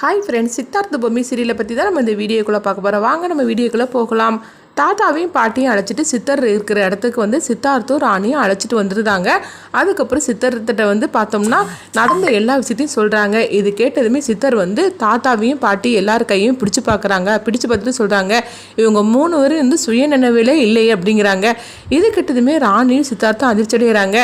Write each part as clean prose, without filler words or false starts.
Hi friends, Siddhartha Bommi சீரியலை பற்றி தான் நம்ம இந்த வீடியோக்குள்ளே பார்க்க போகிறோம். வாங்க நம்ம வீடியோக்குள்ளே போகலாம். தாத்தாவையும் பாட்டியும் அழைச்சிட்டு சித்தர் இருக்கிற இடத்துக்கு வந்து சித்தார்த்தும் ராணியும் அழைச்சிட்டு வந்துருந்தாங்க. அதுக்கப்புறம் சித்தர்கிட்ட வந்து பார்த்தோம்னா நடந்த எல்லா விஷயத்தையும் சொல்கிறாங்க. இது கேட்டதுமே சித்தர் வந்து தாத்தாவையும் பாட்டி எல்லார் கையும் பிடிச்சி பார்க்குறாங்க. பிடிச்சி பார்த்துட்டு சொல்கிறாங்க, இவங்க 3 பேரும் வந்து சுயநினைவிலே இல்லையே அப்படிங்கிறாங்க. இது கேட்டதுமே ராணியும் சித்தார்த்தும் அதிர்ச்சி அடைகிறாங்க.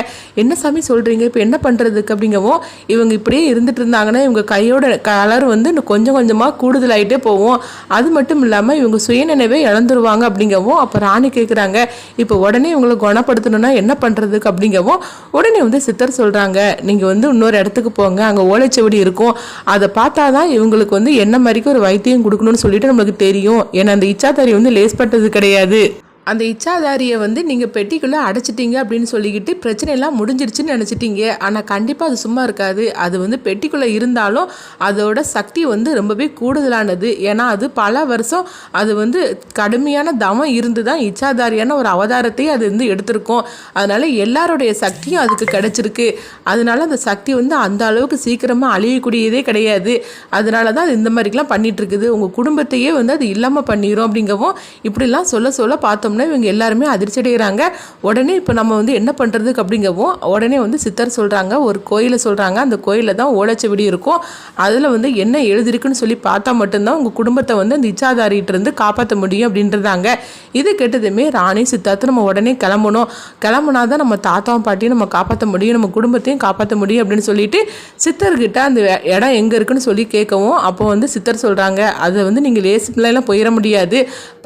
என்ன சாமி சொல்கிறீங்க, இப்போ என்ன பண்ணுறதுக்கு அப்படிங்கவும், இவங்க இப்படியே இருந்துட்டு இருந்தாங்கன்னா இவங்க கையோட கலர் வந்து இன்னும் கொஞ்சம் கொஞ்சமாக கூடுதலாகிட்டே போவோம். அது மட்டும் இல்லாமல் இவங்க சுயநினைவே இழந்துருவாங்க அப்படிங்கவும். அப்போ ராணி கேட்குறாங்க, இப்போ உடனே இவங்களை குணப்படுத்தணும்னா என்ன பண்ணுறதுக்கு அப்படிங்கவும், உடனே வந்து சித்தர் சொல்கிறாங்க, நீங்கள் வந்து இன்னொரு இடத்துக்கு போங்க, அங்கே ஓலைச்சுவடி இருக்கும், அதை பார்த்தா தான் இவங்களுக்கு வந்து என்ன மாதிரிக்கு ஒரு வைத்தியம் கொடுக்கணும்னு சொல்லிட்டு நம்மளுக்கு தெரியும். ஏன்னா அந்த இச்சாதாரி வந்து லேஸ்பட்டது கிடையாது. அந்த இச்சாதாரியை வந்து நீங்கள் பெட்டிக்குள்ளே அடைச்சிட்டிங்க அப்படின்னு சொல்லிக்கிட்டு பிரச்சனையெல்லாம் முடிஞ்சிருச்சுன்னு நினச்சிட்டிங்க. ஆனால் கண்டிப்பாக அது சும்மா இருக்காது. அது வந்து பெட்டிக்குள்ளே இருந்தாலும் அதோட சக்தி வந்து ரொம்பவே கூடுதலானது. ஏன்னா அது பல வருஷம் அது வந்து கடுமையான தவம் இருந்து தான் இச்சாதாரியான ஒரு அவதாரத்தையும் அது வந்து எடுத்திருக்கோம். அதனால் எல்லாருடைய சக்தியும் அதுக்கு கிடச்சிருக்கு. அதனால அந்த சக்தி வந்து அந்த அளவுக்கு சீக்கிரமாக அழியக்கூடியதே கிடையாது. அதனால தான் அது இந்த மாதிரிலாம் பண்ணிகிட்ருக்குது. உங்கள் குடும்பத்தையே வந்து அது இல்லாமல் பண்ணிடும் அப்படிங்கவும் இப்படிலாம் சொல்ல பார்த்தோம். இவங்க எல்லாருமே அதிர்ச்சி அடைகிறாங்க. உடனே இப்போ நம்ம வந்து என்ன பண்ணுறதுக்கு அப்படிங்கவும், உடனே வந்து சித்தர் சொல்கிறாங்க, ஒரு கோயிலை சொல்கிறாங்க. அந்த கோயிலில் தான் ஓலைச்சுவடி இருக்கும். அதில் வந்து என்ன எழுதிருக்குன்னு சொல்லி பார்த்தா மட்டும்தான் உங்கள் குடும்பத்தை வந்து அந்த இச்சாதாரிகிட்ட இருந்து காப்பாற்ற முடியும் அப்படின்றதாங்க. இது கேட்டதுமே ராணி சித்தார்த்து நம்ம உடனே கிளம்புனா தான் நம்ம தாத்தாவும் பாட்டியும் நம்ம காப்பாற்ற முடியும், நம்ம குடும்பத்தையும் காப்பாற்ற முடியும் அப்படின்னு சொல்லிட்டு சித்தர்கிட்ட அந்த இடம் எங்கே இருக்குன்னு சொல்லி கேட்கவும், அப்போ வந்து சித்தர் சொல்கிறாங்க, அதை வந்து நீங்கள் லேசிலாம் போயிட முடியாது,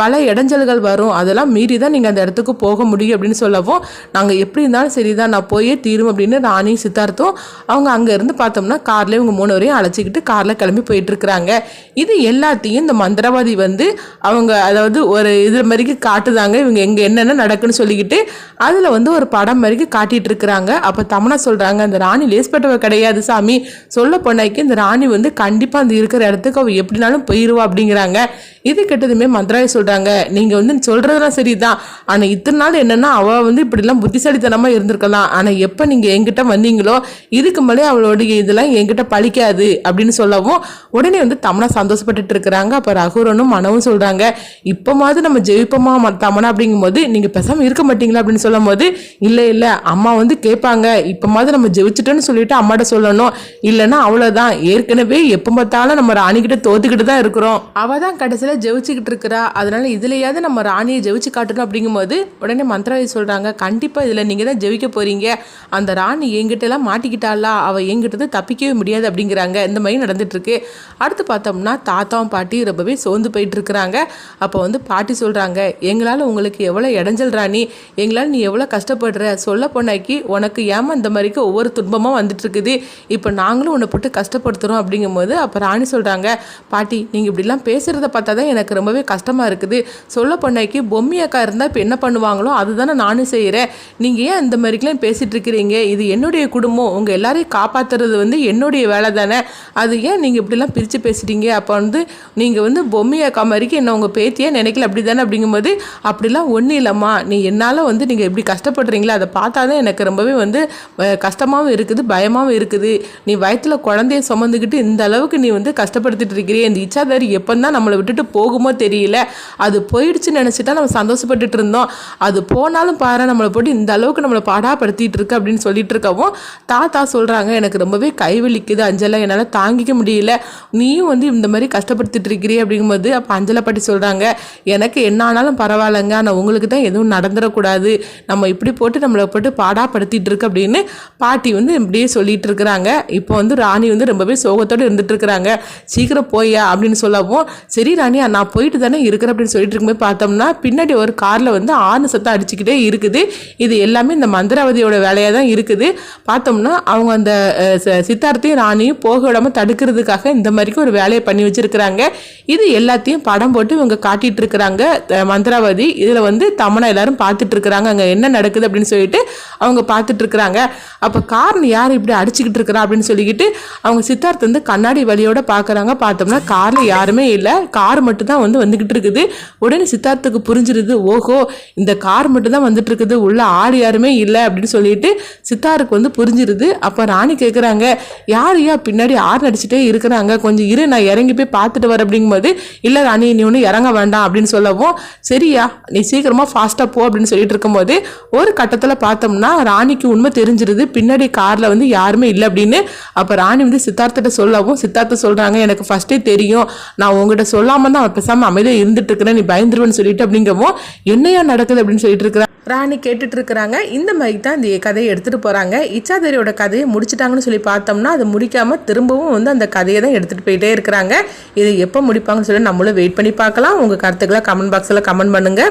பல இடைஞ்சல்கள் வரும், அதெல்லாம் மீறி தான் நீங்கள் அந்த இடத்துக்கு போக முடியும் அப்படின்னு சொல்லவும், நாங்கள் எப்படி இருந்தாலும் சரி தான், நான் போயே தீரும் அப்படின்னு ராணி சித்தார்த்தும் அவங்க அங்கேருந்து பார்த்தோம்னா காரில் இவங்க 3 பேரையும் அழைச்சிக்கிட்டு காரில் கிளம்பி போயிட்டுருக்குறாங்க. இது எல்லாத்தையும் இந்த மந்திரவாதி வந்து அவங்க அதாவது ஒரு இதில் மாதிரிக்கு காட்டுதாங்க, இவங்க எங்கே என்னென்ன நடக்குன்னு சொல்லிக்கிட்டு அதில் வந்து ஒரு படம் மாதிரிக்கு காட்டிகிட்டு இருக்கிறாங்க. அப்போ தமனா சொல்கிறாங்க, அந்த ராணி லேஸ்பட்டவ கிடையாது சாமி, சொல்ல போனாக்கி இந்த ராணி வந்து கண்டிப்பாக அந்த இருக்கிற இடத்துக்கு அவள் எப்படினாலும் போயிடுவா அப்படிங்கிறாங்க. இது கெட்டதுமே மந்திராவி சொல்கிறாங்க, நீங்கள் வந்து சொல்கிறதுலாம் சரிதான், ஆனால் இத்தனை நாள் என்னென்னா அவள் வந்து இப்படிலாம் புத்திசாலித்தனமாக இருந்திருக்கலாம், ஆனால் எப்போ நீங்கள் என்கிட்ட வந்தீங்களோ இதுக்கு மேலே அவளுடைய இதெல்லாம் என்கிட்ட பழிக்காது அப்படின்னு சொல்லவும், உடனே வந்து தமனா சந்தோஷப்பட்டுட்டு இருக்கிறாங்க. அப்போ ரகுரனும் மனவும் சொல்கிறாங்க, இப்போமாவது நம்ம ஜெயிப்போமா தமனா அப்படிங்கும்போது நீங்கள் பேசாமல் இருக்க மாட்டீங்களா அப்படின்னு சொல்லும் போது, இல்லை அம்மா வந்து கேட்பாங்க, இப்போமாவது நம்ம ஜெயிச்சிட்டோன்னு சொல்லிட்டு அம்மாட்ட சொல்லணும், இல்லைன்னா அவ்வளோதான், ஏற்கனவே எப்போ பார்த்தாலும் நம்ம ராணிக்கிட்ட தோத்துக்கிட்டு தான் இருக்கிறோம், அவள் தான் கடைசியில் ஜெயிச்சுக்கிட்டு இருக்கிறா, அதனால இதுலையாவது நம்ம ராணியை ஜெயிச்சு காட்டணும் அப்படிங்கும்போது உடனே மந்திரவாதி சொல்கிறாங்க, கண்டிப்பாக இதில் நீங்கள் தான் ஜெயிக்க போகிறீங்க, அந்த ராணி எங்கிட்டலாம் மாட்டிக்கிட்டாளா, அவள் எங்கிட்ட தப்பிக்கவே முடியாது அப்படிங்கிறாங்க. இந்த மாதிரி நடந்துட்டுருக்கு. அடுத்து பார்த்தோம்னா தாத்தாவும் பாட்டி ரொம்பவே சோர்ந்து போயிட்டு இருக்கிறாங்க. அப்போ வந்து பாட்டி சொல்கிறாங்க, எங்களால் உங்களுக்கு எவ்வளோ இடைஞ்சல் ராணி, எங்களால் நீ எவ்வளோ கஷ்டப்படுற, சொல்ல போனாக்கி உனக்கு ஏமா இந்த மாதிரிக்கு ஒவ்வொரு துன்பமாக வந்துட்டுருக்குது, இப்போ நாங்களும் உன்னை போட்டு கஷ்டப்படுத்துகிறோம் அப்படிங்கும்போது அப்போ ராணி சொல்கிறாங்க, பாட்டி நீங்கள் இப்படிலாம் பேசுகிறத பார்த்தா தான் எனக்கு ரொம்பவே கஷ்டமாக இருக்குது, சொல்ல போனாக்கி பொம்மி அக்கா இருந்தால் இப்போ என்ன பண்ணுவாங்களோ அதுதானே நானும் செய்கிறேன், நீங்கள் ஏன் இந்த மாதிரிக்கெலாம் பேசிகிட்டு இருக்கிறீங்க, இது என்னுடைய குடும்பம், உங்கள் எல்லாரையும் காப்பாற்றுறது வந்து என்னுடைய வேலை தானே, அது ஏன் நீங்கள் இப்படிலாம் பிரித்து பேசுகிறீங்க, அப்போ வந்து நீங்கள் வந்து பொம்மி அக்கா மாதிரிக்கு என்ன உங்கள் பேத்தியே நினைக்கல அப்படி தானே அப்படிங்கும்போது, அப்படிலாம் ஒன்றும் இல்லைம்மா, நீ என்னால் வந்து நீங்கள் எப்படி கஷ்டப்படுறீங்களோ அதை பார்த்தா தான் எனக்கு ரொம்பவே வந்து கஷ்டமாகவும் இருக்குது, பயமாகவும் இருக்குது, நீ வயிற்றில் குழந்தைய சுமந்துக்கிட்டு இந்த அளவுக்கு நீ வந்து கஷ்டப்படுத்திட்டு இருக்கிறீ, இந்த இச்சாதாரி எப்போ தான் நம்மளை விட்டுட்டு போகுமோ தெரியல, அது போயிடுச்சுன்னு நினச்சிட்டா நம்ம சந்தோஷப்பட்டுட்டு இருந்தோம், அது போனாலும் பாரு நம்மளை போட்டு இந்த அளவுக்கு நம்மளை பாடாப்படுத்திட்டு இருக்கு அப்படின்னு சொல்லிட்டு இருக்கவும், தாத்தா சொல்கிறாங்க, எனக்கு ரொம்பவே கைவலிக்குது அஞ்சலை, என்னால் தாங்கிக்க முடியல, நீயும் வந்து இந்த மாதிரி கஷ்டப்படுத்திட்டு இருக்கிறீ அப்படிங்கும்போது அப்போ அஞ்சலை பாட்டி சொல்கிறாங்க, எனக்கு என்ன ஆனாலும் பரவாயில்லைங்க, ஆனால் உங்களுக்கு தான் எதுவும் நடந்துடக்கூடாது, நம்ம இப்படி போட்டு நம்மளை போட்டு பாடாப்படுத்திட்டு இருக்கு அப்படின்னு பாட்டி வந்து இப்படியே சொல்லிட்டு இருக்கிறாங்க. இப்போ வந்து ராணி வந்து ரொம்பவே சோகத்தோடு இருந்துட்டு இருக்கிறாங்க. சீக்கிரம் போயா அப்படின்னு சொல்லவும், சரி ராணி நான் போயிட்டு தானே இருக்கிறேன் அப்படின்னு சொல்லிட்டு இருக்கும்போது பார்த்தோம்னா பின்னாடி ஒரு காரில் வந்து 6 சத்தம் அடிச்சுக்கிட்டே இருக்குது. இது எல்லாமே இந்த மந்திரவாதியோட வேலையாக தான் இருக்குது. பார்த்தோம்னா அவங்க அந்த சித்தார்த்தையும் ராணியும் போக விடாமல் தடுக்கிறதுக்காக இந்த மாதிரிக்கு ஒரு வேலையை பண்ணி வச்சிருக்கிறாங்க. இது எல்லாத்தையும் படம் போட்டு இவங்க காட்டிட்டு இருக்கிறாங்க மந்திரவாதி. இதில் வந்து தமனா எல்லாரும் பார்த்துட்டு இருக்கிறாங்க, அங்கே என்ன நடக்குது அப்படின்னு சொல்லிட்டு அவங்க பார்த்துட்டு இருக்கிறாங்க. அப்போ கார்னு யார் இப்படி அடிச்சுக்கிட்டு இருக்கிறா அப்படின்னு சொல்லிக்கிட்டு அவங்க சித்தார்த்த வந்து கண்ணாடி வழியோட பார்க்குறாங்க. பார்த்தோம்னா காரில் யாருமே இல்லை, கார் மட்டும் தான் வந்துக்கிட்டு இருக்குது. உடனே சித்தார்த்துக்கு புரிஞ்சிருது, புரிஞ்சிருது. ஓஹோ, இந்த கார் மட்டும் தான் வந்துட்டு இருக்குது, உள்ள ஆள் யாருமே இல்லை அப்படின்னு சொல்லிட்டு சித்தாருக்கு வந்து புரிஞ்சிருது. அப்போ ராணி கேட்குறாங்க, யாரையா பின்னாடி நடிச்சுட்டே இருக்கிறாங்க, கொஞ்சம் இரு நான் இறங்கி போய் பார்த்துட்டு வர அப்படிங்கும்போது, இல்லை ராணி நீ ஒன்றும் இறங்க வேண்டாம் அப்படின்னு சொல்லவும், சரியா நீ சீக்கிரமாக ஃபாஸ்ட்டாக போ அப்படின்னு சொல்லிட்டு இருக்கும்போது ஒரு கட்டத்தில் பார்த்தோம்னா ராணிக்கு உண்மை தெரிஞ்சிருது, பின்னாடி காரில் வந்து யாருமே இல்லை அப்படின்னு. அப்போ ராணி வந்து சித்தார்த்திட்ட சொல்லவும் சித்தார்த்த சொல்கிறாங்க, எனக்கு ஃபஸ்ட்டே தெரியும், நான் உங்ககிட்ட சொல்லாமல் தான் பேசாமல் அமைதியாக இருந்துட்டு இருக்கிறேன், நீ பயந்துருவேன்னு சொல்லிட்டு அப்படிங்கவும், என்னையா நடக்குது அப்படின்னு சொல்லிட்டு இருக்கிறேன். ராணி கேட்டுட்டு இருக்கிறாங்க. இந்த மாதிரி தான் இந்த கதையை எடுத்துகிட்டு போகிறாங்க. இச்சாதேரியோட கதையை முடிச்சிட்டாங்கன்னு சொல்லி பார்த்தோம்னா அதை முடிக்காமல் திரும்பவும் வந்து அந்த கதையை தான் எடுத்துகிட்டு போயிட்டே இருக்கிறாங்க. இதை எப்போ முடிப்பாங்கன்னு சொல்லி நம்மளும் வெயிட் பண்ணி பார்க்கலாம். உங்கள் கருத்துக்களை கமெண்ட் பாக்ஸில் கமெண்ட் பண்ணுங்கள்.